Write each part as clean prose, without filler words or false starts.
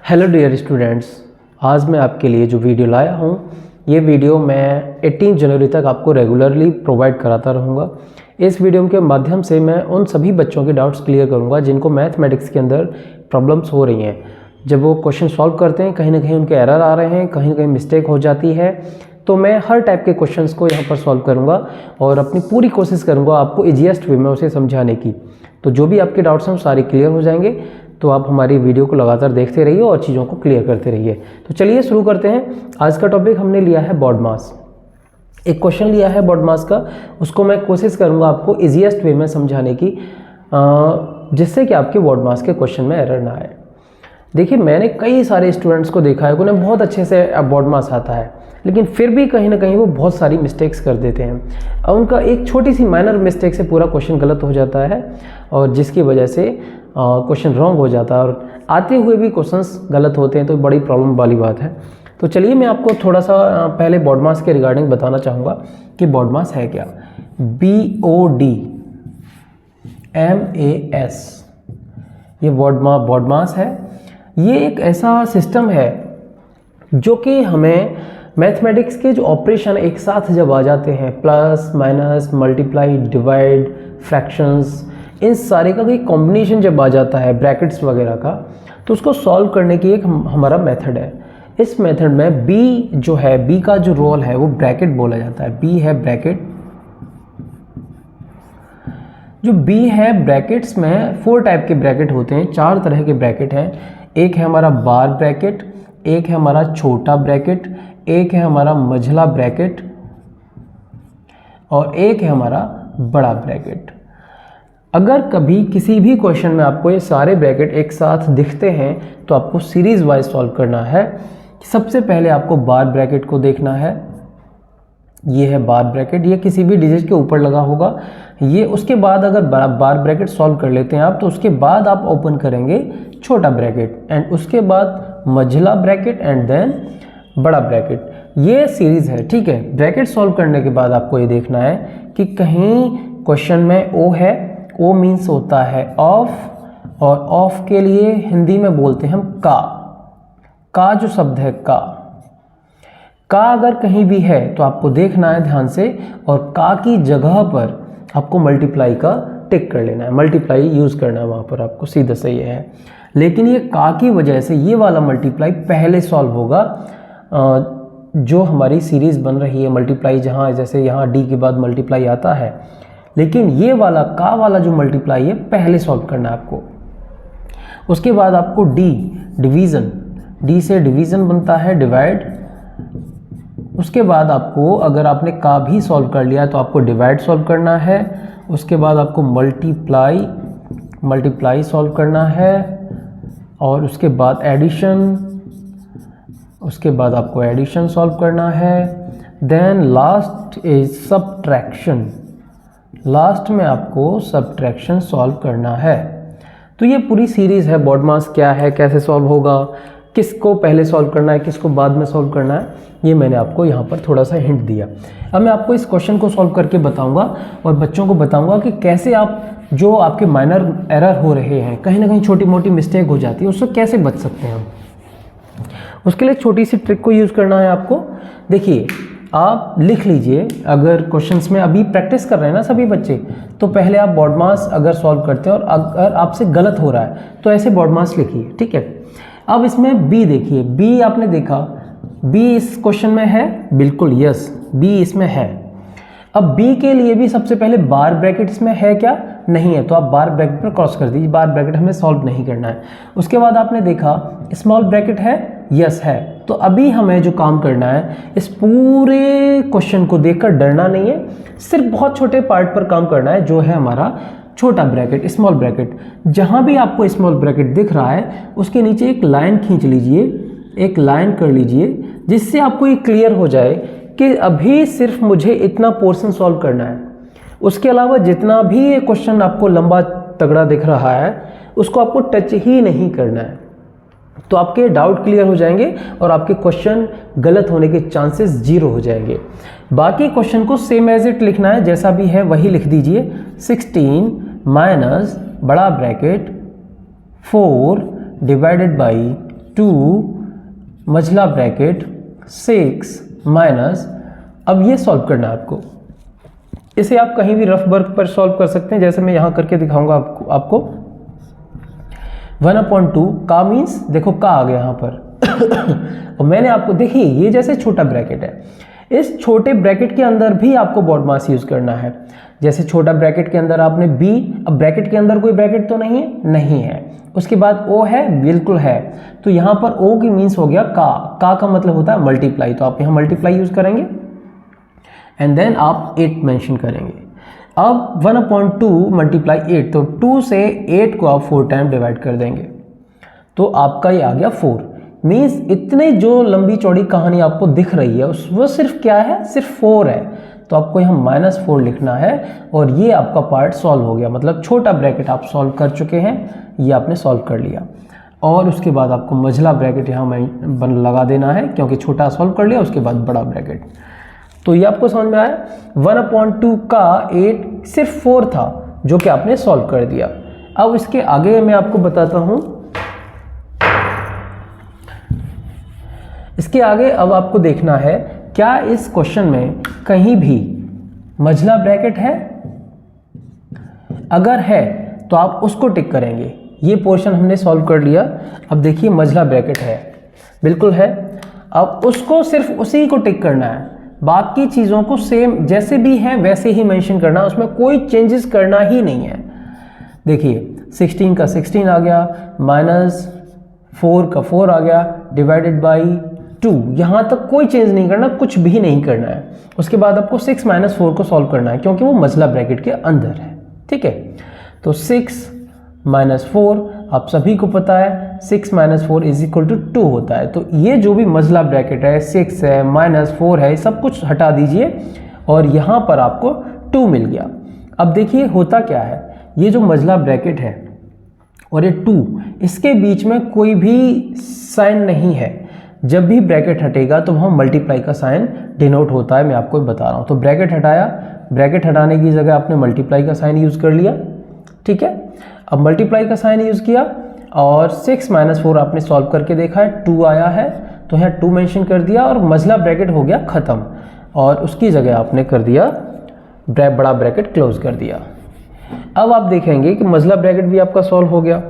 Hello dear students, आज मैं आपके लिए जो वीडियो लाया हूँ ये वीडियो मैं 18 जनवरी तक आपको रेगुलरली प्रोवाइड कराता रहूँगा। इस वीडियो के माध्यम से मैं उन सभी बच्चों के डाउट्स क्लियर करूँगा जिनको मैथमेटिक्स के अंदर प्रॉब्लम्स हो रही हैं। जब वो क्वेश्चन सॉल्व करते हैं कहीं ना कहीं उनके एरर आ रहे हैं, कहीं ना कहीं मिस्टेक हो जाती है, तो मैं हर टाइप के क्वेश्चंस को यहाँ पर सॉल्व करूँगा और अपनी पूरी कोशिश करूँगा आपको ईजीएस्ट वे में उसे समझाने की। तो जो भी आपके डाउट्स हैं वो सारे क्लियर हो जाएंगे। तो आप हमारी वीडियो को लगातार देखते रहिए और चीज़ों को क्लियर करते रहिए। तो चलिए शुरू करते हैं। आज का टॉपिक हमने लिया है बॉड मास। एक क्वेश्चन लिया है बॉड मास का, उसको मैं कोशिश करूँगा आपको ईजीएस्ट वे में समझाने की, जिससे कि आपके बॉड मास के क्वेश्चन में एरर ना आए। देखिए, मैंने कई सारे स्टूडेंट्स को देखा है, उन्हें बहुत अच्छे से बॉड मास आता है, लेकिन फिर भी कहीं ना कहीं वो बहुत सारी मिस्टेक्स कर देते हैं और उनका एक छोटी सी माइनर मिस्टेक से पूरा क्वेश्चन गलत हो जाता है और जिसकी वजह से क्वेश्चन रॉन्ग हो जाता है और आते हुए भी क्वेश्चंस गलत होते हैं। तो बड़ी प्रॉब्लम वाली बात है। तो चलिए मैं आपको थोड़ा सा पहले बॉड मास के रिगार्डिंग बताना चाहूँगा कि बॉड मास है क्या। BODMAS ये बॉड मास है। ये एक ऐसा सिस्टम है जो कि हमें मैथमेटिक्स के जो ऑपरेशन एक साथ जब आ जाते हैं, plus minus multiply divide fractions, इन सारे का कोई कॉम्बिनेशन जब आ जाता है ब्रैकेट्स वगैरह का, तो उसको सॉल्व करने की एक हमारा मेथड है। इस मेथड में बी जो है, बी का जो रोल है वो ब्रैकेट बोला जाता है। बी है ब्रैकेट। जो बी है ब्रैकेट्स में 4 टाइप के ब्रैकेट होते हैं, 4 तरह के ब्रैकेट हैं। एक है हमारा बार ब्रैकेट, एक है हमारा छोटा ब्रैकेट, एक है हमारा मझला ब्रैकेट और एक है हमारा बड़ा ब्रैकेट। अगर कभी किसी भी क्वेश्चन में आपको ये सारे ब्रैकेट एक साथ दिखते हैं तो आपको सीरीज वाइज सॉल्व करना है। सबसे पहले आपको बार ब्रैकेट को देखना है। ये है बार ब्रैकेट, ये किसी भी डिजिट के ऊपर लगा होगा ये। उसके बाद अगर बार ब्रैकेट सॉल्व कर लेते हैं आप, तो उसके बाद आप ओपन करेंगे छोटा ब्रैकेट एंड उसके बाद मझला ब्रैकेट एंड देन बड़ा ब्रैकेट। ये सीरीज है, ठीक है। ब्रैकेट सॉल्व करने के बाद आपको ये देखना है कि कहीं क्वेश्चन में ओ है, ओ मीन्स होता है ऑफ, और ऑफ के लिए हिंदी में बोलते हैं हम का जो शब्द है का अगर कहीं भी है तो आपको देखना है ध्यान से, और का की जगह पर आपको मल्टीप्लाई का टिक कर लेना है, मल्टीप्लाई यूज़ करना है वहाँ पर आपको, सीधा सही है। लेकिन ये का की वजह से ये वाला मल्टीप्लाई पहले सॉल्व होगा जो हमारी सीरीज़ बन रही है मल्टीप्लाई, जहाँ जैसे यहाँ डी के बाद मल्टीप्लाई आता है, लेकिन ये वाला का वाला जो मल्टीप्लाई है पहले सॉल्व करना है आपको। उसके बाद आपको डिवीज़न, डी से डिवीज़न बनता है डिवाइड। उसके बाद आपको, अगर आपने का भी सॉल्व कर लिया तो आपको डिवाइड सॉल्व करना है। उसके बाद आपको मल्टीप्लाई सॉल्व करना है और उसके बाद एडिशन, उसके बाद आपको एडिशन सॉल्व करना है। Then last is subtraction, last में आपको सब्ट्रैक्शन सॉल्व करना है। तो ये पूरी सीरीज़ है। बॉड मास क्या है, कैसे सॉल्व होगा, किसको पहले सॉल्व करना है, किसको बाद में सॉल्व करना है, ये मैंने आपको यहाँ पर थोड़ा सा हिंट दिया। अब मैं आपको इस क्वेश्चन को सॉल्व करके बताऊँगा और बच्चों को बताऊँगा कि कैसे आप जो आपके माइनर एरर हो रहे हैं, कहीं ना कहीं छोटी मोटी मिस्टेक हो जाती है, उससे कैसे बच सकते हैं हम। उसके लिए छोटी सी ट्रिक को यूज़ करना है आपको। देखिए, आप लिख लीजिए, अगर क्वेश्चंस में अभी प्रैक्टिस कर रहे हैं ना सभी बच्चे, तो पहले आप बॉड मास अगर सॉल्व करते हैं और अगर आपसे गलत हो रहा है तो ऐसे बॉड मास लिखिए, ठीक है। अब इसमें बी देखिए, बी आपने देखा, बी इस क्वेश्चन में है, बिल्कुल यस, बी इसमें है। अब बी के लिए भी सबसे पहले बार ब्रैकेट इसमें है क्या, नहीं है, तो आप बार ब्रैकेट पर क्रॉस कर दीजिए, बार ब्रैकेट हमें सॉल्व नहीं करना है। उसके बाद आपने देखा स्मॉल ब्रैकेट है, यस है। तो अभी हमें जो काम करना है, इस पूरे क्वेश्चन को देखकर डरना नहीं है, सिर्फ बहुत छोटे पार्ट पर काम करना है, जो है हमारा छोटा ब्रैकेट, स्मॉल ब्रैकेट। जहाँ भी आपको स्मॉल ब्रैकेट दिख रहा है उसके नीचे एक लाइन खींच लीजिए, एक लाइन कर लीजिए, जिससे आपको ये क्लियर हो जाए कि अभी सिर्फ मुझे इतना पोर्शन सॉल्व करना है। उसके अलावा जितना भी ये क्वेश्चन आपको लंबा तगड़ा दिख रहा है उसको आपको टच ही नहीं करना है। तो आपके डाउट क्लियर हो जाएंगे और आपके क्वेश्चन गलत होने के चांसेस 0 हो जाएंगे। बाकी क्वेश्चन को सेम एज इट लिखना है, जैसा भी है वही लिख दीजिए। 16 माइनस बड़ा ब्रैकेट 4 डिवाइडेड बाई 2 मझला ब्रैकेट 6 माइनस, अब ये सॉल्व करना है आपको। इसे आप कहीं भी रफ वर्क पर सॉल्व कर सकते हैं, जैसे मैं यहाँ करके दिखाऊंगा आपको। 1/2 का मीन्स देखो का आ गया यहाँ पर और मैंने आपको देखिए ये जैसे छोटा ब्रैकेट है, इस छोटे ब्रैकेट के अंदर भी आपको बॉडमास यूज करना है। जैसे छोटा ब्रैकेट के अंदर आपने b, अब ब्रैकेट के अंदर कोई ब्रैकेट तो नहीं है, नहीं है। उसके बाद o है, बिल्कुल है। तो यहाँ पर o की मीन्स हो गया का मतलब होता है मल्टीप्लाई, तो आप यहाँ मल्टीप्लाई यूज करेंगे एंड देन आप 8 मेंशन करेंगे। अब 1/2 मल्टीप्लाई 8, तो 2 से 8 को आप 4 टाइम डिवाइड कर देंगे, तो आपका ये आ गया 4। मीन्स इतने जो लंबी चौड़ी कहानी आपको दिख रही है वो सिर्फ क्या है, सिर्फ 4 है। तो आपको यहाँ -4 लिखना है और ये आपका पार्ट सॉल्व हो गया, मतलब छोटा ब्रैकेट आप सॉल्व कर चुके हैं, ये आपने सॉल्व कर लिया। और उसके बाद आपको मझला ब्रैकेट यहाँ लगा देना है, क्योंकि छोटा सॉल्व कर लिया, उसके बाद बड़ा ब्रैकेट। तो ये आपको समझ में आया। 1/2 का 8 सिर्फ 4 था जो कि आपने सॉल्व कर दिया। अब इसके आगे मैं आपको बताता हूँ, इसके आगे अब आपको देखना है क्या इस क्वेश्चन में कहीं भी मझला ब्रैकेट है। अगर है तो आप उसको टिक करेंगे। ये पोर्शन हमने सॉल्व कर लिया। अब देखिए मझला ब्रैकेट है, बिल्कुल है। अब उसको सिर्फ उसी को टिक करना है, बाकी चीज़ों को सेम जैसे भी है वैसे ही मेंशन करना, उसमें कोई चेंजेस करना ही नहीं है। देखिए 16 का 16 आ गया, -4 का 4 आ गया, डिवाइडेड बाई 2, यहाँ तक कोई चेंज नहीं करना, कुछ भी नहीं करना है। उसके बाद आपको 6 - 4 को सॉल्व करना है, क्योंकि वो मझला ब्रैकेट के अंदर है, ठीक है। तो 6 - 4 आप सभी को पता है 6 - 4 = 2 होता है। तो ये जो भी मझला ब्रैकेट है, 6 है, -4 है, सब कुछ हटा दीजिए और यहाँ पर आपको 2 मिल गया। अब देखिए होता क्या है, ये जो मझला ब्रैकेट है और ये 2, इसके बीच में कोई भी साइन नहीं है। जब भी ब्रैकेट हटेगा तो वहाँ मल्टीप्लाई का साइन डिनोट होता है, मैं आपको बता रहा हूँ। तो ब्रैकेट हटाया, ब्रैकेट हटाने की जगह आपने मल्टीप्लाई का साइन यूज़ कर लिया, ठीक है। अब मल्टीप्लाई का साइन यूज़ किया और 6 - 4 आपने सॉल्व करके देखा है, 2 आया है, तो यहाँ 2 मेंशन कर दिया और मझला ब्रैकेट हो गया ख़त्म। और उसकी जगह आपने कर दिया बड़ा ब्रैकेट क्लोज कर दिया। अब आप देखेंगे कि मझला ब्रैकेट भी आपका सॉल्व हो गया।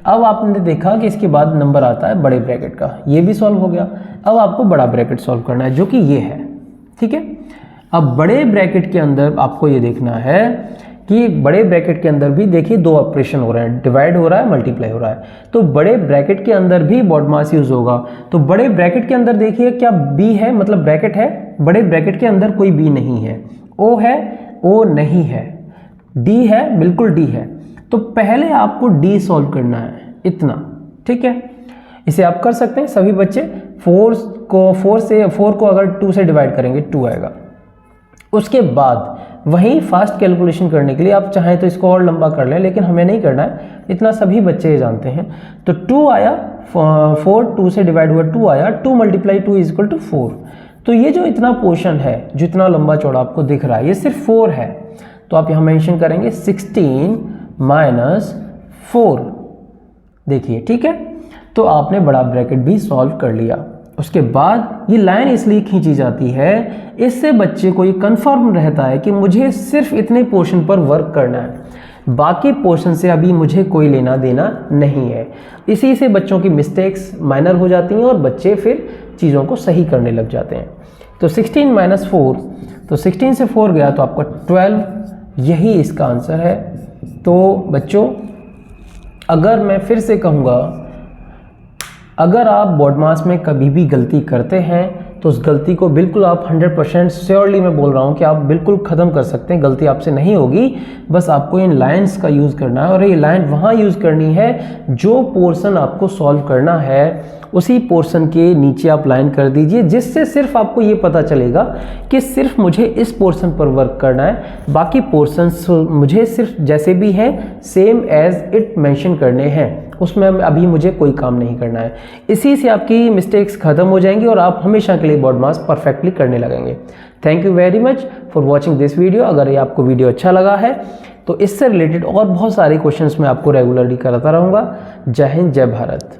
अब आपने देखा कि इसके बाद नंबर आता है बड़े ब्रैकेट का, ये भी सॉल्व हो गया। अब आपको बड़ा ब्रैकेट सॉल्व करना है, जो कि ये है, ठीक है। अब बड़े ब्रैकेट के अंदर आपको ये देखना है कि बड़े ब्रैकेट के अंदर भी देखिए 2 ऑपरेशन हो रहे हैं, डिवाइड हो रहा है, मल्टीप्लाई हो रहा है। तो बड़े ब्रैकेट के अंदर भी बॉडमास यूज होगा। तो बड़े ब्रैकेट के अंदर देखिए क्या बी है, मतलब ब्रैकेट है, बड़े ब्रैकेट के अंदर कोई बी नहीं है। ओ है, ओ नहीं है। डी है, बिल्कुल डी है। तो पहले आपको डी सॉल्व करना है, इतना, ठीक है। इसे आप कर सकते हैं सभी बच्चे। 4 को अगर 2 से डिवाइड करेंगे 2 आएगा। उसके बाद वहीं फास्ट कैलकुलेशन करने के लिए आप चाहें तो इसको और लंबा कर लें, लेकिन हमें नहीं करना है, इतना सभी बच्चे जानते हैं। तो 2 आया, 4 2 से डिवाइड हुआ 2 आया, 2 × 2 = 4। तो ये जो इतना पोर्शन है, जितना लंबा चौड़ा आपको दिख रहा है, ये सिर्फ 4 है। तो आप यहाँ मेंशन करेंगे 16 - 4, देखिए, ठीक है। तो आपने बड़ा ब्रैकेट भी सॉल्व कर लिया। उसके बाद ये लाइन इसलिए खींची जाती है, इससे बच्चे को ये कंफर्म रहता है कि मुझे सिर्फ इतने पोर्शन पर वर्क करना है, बाकी पोर्शन से अभी मुझे कोई लेना देना नहीं है। इसी से बच्चों की मिस्टेक्स माइनर हो जाती हैं और बच्चे फिर चीज़ों को सही करने लग जाते हैं। तो 16 - 4, तो 16 से 4 गया तो आपका 12, यही इसका आंसर है। तो बच्चों, अगर मैं फिर से कहूँगा, अगर आप बॉडमास में कभी भी गलती करते हैं तो उस गलती को बिल्कुल आप 100% श्योरली मैं बोल रहा हूँ कि आप बिल्कुल ख़त्म कर सकते हैं, गलती आपसे नहीं होगी। बस आपको इन लाइंस का यूज़ करना है और ये लाइन वहाँ यूज़ करनी है जो पोर्शन आपको सॉल्व करना है, उसी पोर्शन के नीचे आप लाइन कर दीजिए, जिससे सिर्फ आपको ये पता चलेगा कि सिर्फ मुझे इस पोर्शन पर वर्क करना है, बाकी पोर्शंस मुझे सिर्फ जैसे भी हैं सेम एज इट मेंशन करने हैं, उसमें अभी मुझे कोई काम नहीं करना है। इसी से आपकी मिस्टेक्स ख़त्म हो जाएंगी और आप हमेशा के लिए बॉडमास परफेक्टली करने लगेंगे। Thank you very much for watching this video. अगर ये आपको वीडियो अच्छा लगा है तो इससे रिलेटेड और बहुत सारे क्वेश्चंस मैं आपको रेगुलरली कराता रहूँगा। जय हिंद, जय भारत।